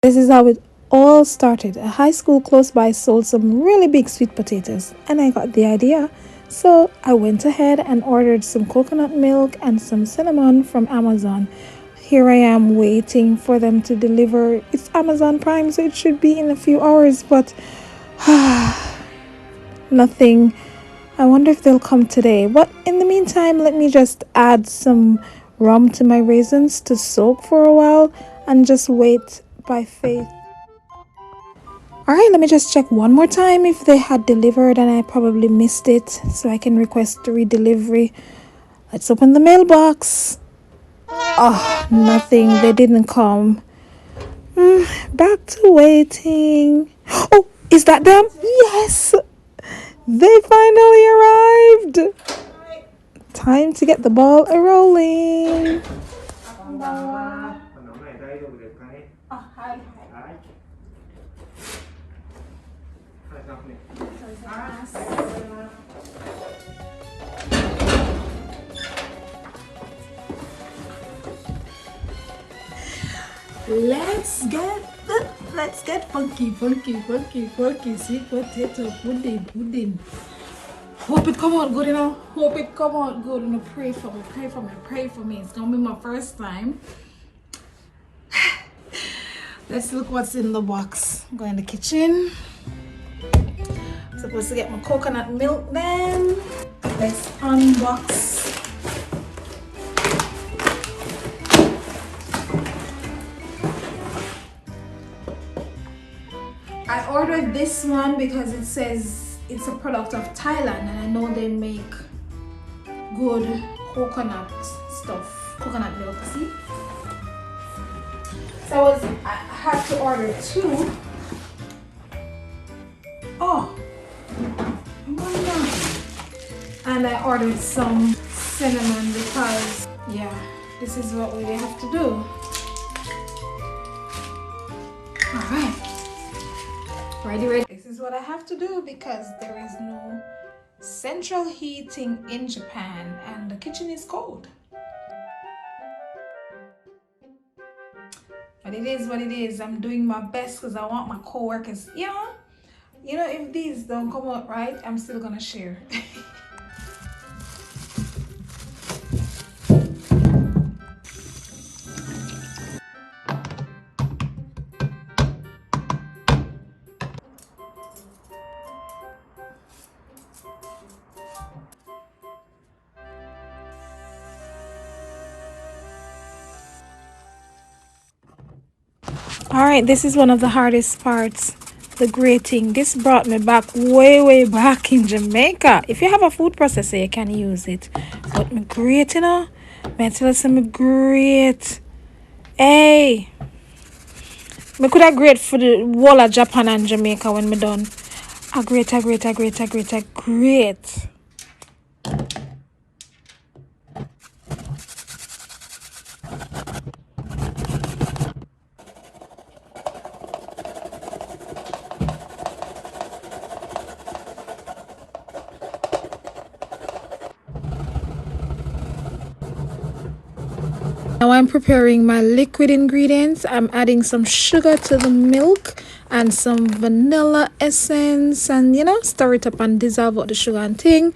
This is how it all started. A high school close by sold some really big sweet potatoes, and I got the idea. So I went ahead and ordered some coconut milk and some cinnamon from Amazon. Here I am waiting for them to deliver. It's Amazon Prime, so it should be in a few hours, but nothing. I wonder if they'll come today. But in the meantime, let me just add some rum to my raisins to soak for a while and just wait by faith. Alright, let me just check one more time if they had delivered and I probably missed it, so I can request redelivery. Let's open the mailbox. Oh, nothing. They didn't come. Back to waiting. Oh, is that them? Yes! They finally arrived! Time to get the ball a-rolling. Let's get funky, sweet potato pudding. Hope it come out good, Hope it come out good, Pray for me. It's gonna be my first time. Let's look what's in the box. Go in the kitchen. I'm supposed to get my coconut milk then. Let's unbox. I ordered this one because it says it's a product of Thailand and I know they make good coconut stuff, coconut milk, see? So I had to order 2. Oh, and I ordered some cinnamon because, yeah, this is what we have to do. Alright. Ready. This is what I have to do because there is no central heating in Japan and the kitchen is cold. But it is what it is. I'm doing my best because I want my co-workers, you know, if these don't come out right, I'm still gonna share. Alright, this is one of the hardest parts, the grating. This brought me back way back in Jamaica. If you have a food processor, you can use it. But me grate, may I tell you something grate. Hey! Me could have grate for the whole of Japan and Jamaica when me done. I grate. Now I'm preparing my liquid ingredients. I'm adding some sugar to the milk and some vanilla essence and stir it up and dissolve out the sugar and thing.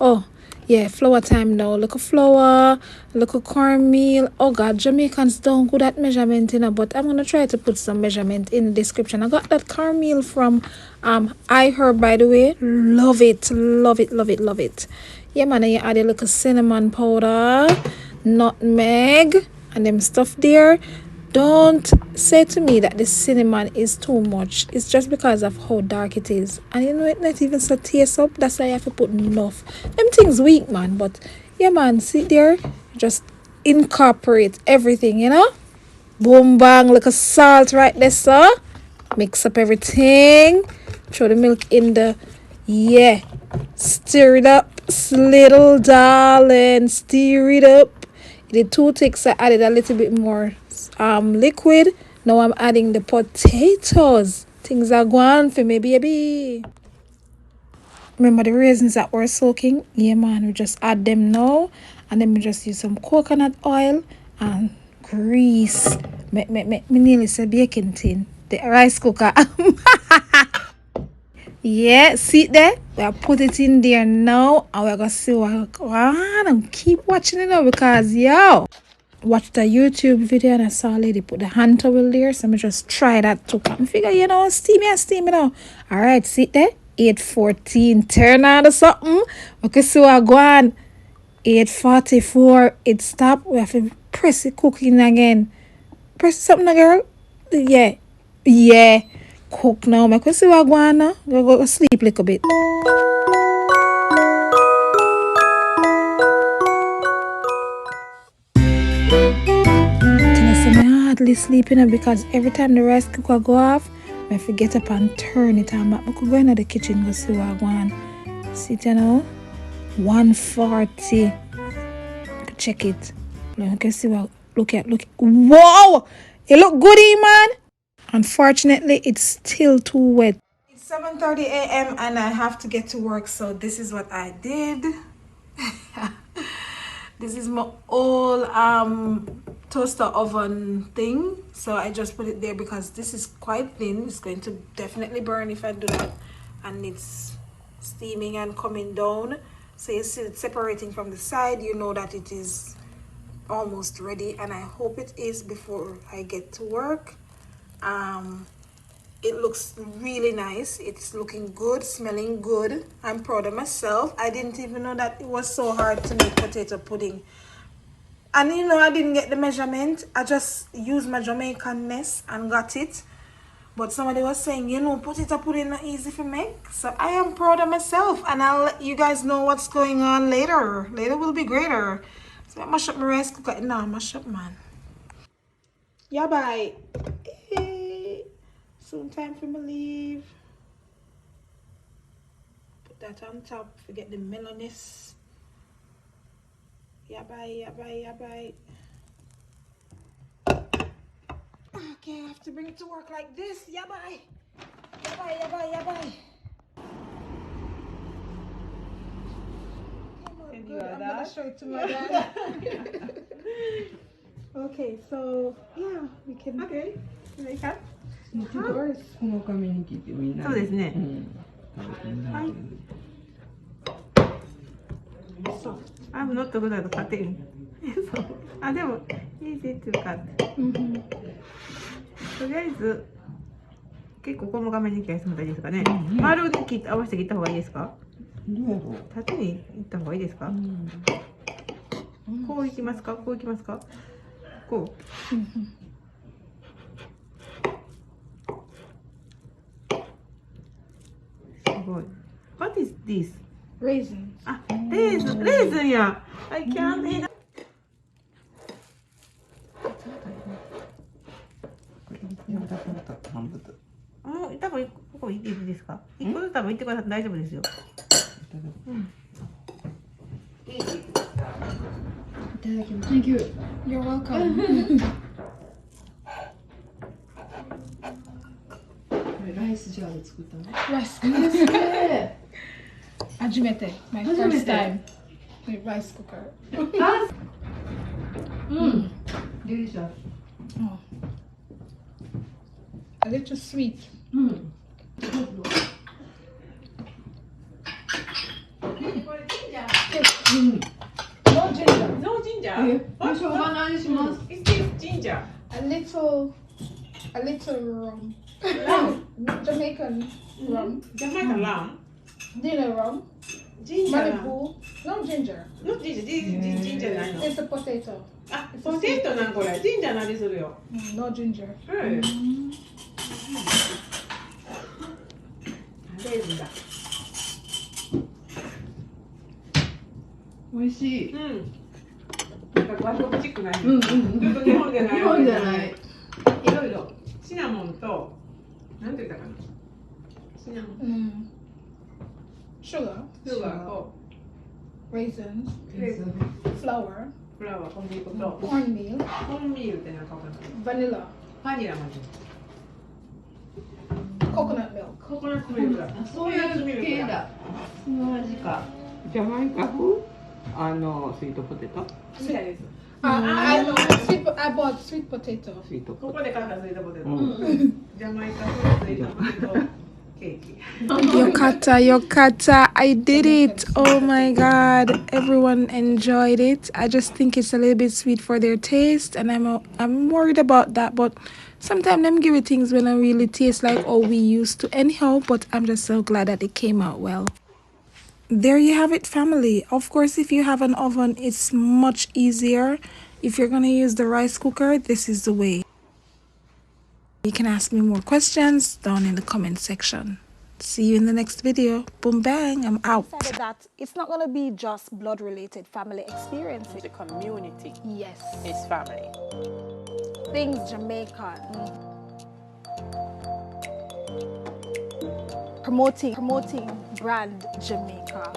Oh yeah, flour time now. Look at flour, look at cornmeal. Oh god, Jamaicans don't good at measurement, but I'm gonna try to put some measurement in the description. I got that cornmeal from Irie, by the way. Love it. Yeah man, and you add a little cinnamon powder, nutmeg and them stuff there. Don't say to me that the cinnamon is too much. It's just because of how dark it is, and it not even so taste up. That's why I have to put enough. Them things weak, man, but yeah man, see there, just incorporate everything, boom bang, like a salt right there, sir. Mix up everything, throw the milk in the stir it up, little darling, stir it up. The 2 ticks, I added a little bit more liquid. Now I'm adding the potatoes. Things are going for me, baby. Remember the raisins that we're soaking? Yeah man, we just add them now, and then we just use some coconut oil and grease. Me nearly say baking tin. The rice cooker. Yeah, see there? We'll put it in there now and we're gonna see what on and keep watching it now because yo, watched a YouTube video and I saw a lady put the hand towel there, so I just try that too. I figure, you know, steamy now. Alright, sit there. 8:14, turn on to something. Okay, so I go on. 8:44, it stopped. We have to press it cooking again. Press something, girl. Yeah. Cook now. I can see what I go on now. Go sleep a little bit. I'm hardly sleeping because every time the rice cooker go off, I have to get up and turn it on. I could go into the kitchen go see what I go on. See it now? 1:40. Check it. You can see what. Look. Wow! It look goody, man. Unfortunately, it's still too wet. It's 7:30 a.m. and I have to get to work, so this is what I did. This is my old toaster oven thing, so I just put it there because this is quite thin. It's going to definitely burn if I do that, and it's steaming and coming down. So you see it separating from the side, you know that it is almost ready, and I hope it is before I get to work. It looks really nice. It's looking good, smelling good. I'm proud of myself. I didn't even know that it was so hard to make potato pudding. And you know, I didn't get the measurement. I just used my Jamaican-ness and got it. But somebody was saying, you know, potato pudding not easy to make. So I am proud of myself. And I'll let you guys know what's going on later. Later will be greater. So I mash up my rice cooker. Now mash up, man. Yeah, bye. Hey. Soon time for me leave. Put that on top. Forget the melonis. Yeah, bye. Okay, I have to bring it to work like this. Yeah, bye. Good. I'm gonna show it to my dad. Okay, so yeah, we can. Okay. Make up. この紙に切ってみんなそうですね。はい。I'm not good at cutting. そう。あ、でも easy to cut. とりあえず結構細かめに切らせてもらっていいですかね。丸に合わせて切った方がいいですか？どうやろう。縦にいった方がいいですか？こういきますか？こういきますか？こう。What is this? Raisins. あ、レーズンや。I can't eat. もう多分ここいいですか？一個ずつ多分行ってくださって大丈夫ですよ。いただきます。Thank you. You're welcome. ライスジャーで作ったの？ライスですね。初めて。My first time. Rice cooker. デリシャス。A little sweet. No ginger. No ginger. しょうがないします。Is this ginger? A little rum. Jamaican rum. Jamaican rum. Dinner rum. Ginger. Malibu. No ginger. No ginger. This ginger ないの。 It's a potato. あ、ポテトなんこれ。ジンジャーの味するよ。No ginger. レーズンだ。美味しい。なんか和食チックない。ちょっと日本じゃない。日本じゃない。いろいろ。シナモンと、なんて言ったかな。シナモン。Sugar. シュガーと、Raisins. レーズン。 Flour. フラワー、小麦粉と、Cornmeal. コーンミールってなんかわかんない。 Vanilla. バニラまで。Coconut milk. ココナッツミルクだ。そういう系だ。その味か。ジャマイカ風スイートポテト。みたいです。I bought sweet potato. スイートポテここで買ったスイートポテト。うんジャマイカ風スイートポテトケーキ。 Yokata, I did it. Oh my god. Everyone enjoyed it. I just think it's a little bit sweet for their taste, and I'm worried about that, but sometimes them give it things when I really taste like all we used to anyhow, but I'm just so glad that it came out well. There you have it, family. Of course, if you have an oven, it's much easier. If you're going to use the rice cooker, this is the way. You can ask me more questions down in the comment section. See you in the next video. Boom bang, I'm out. That it's not going to be just blood related family experiences. The community Yes. is family. Things Jamaican. Promoting brand Jamaica.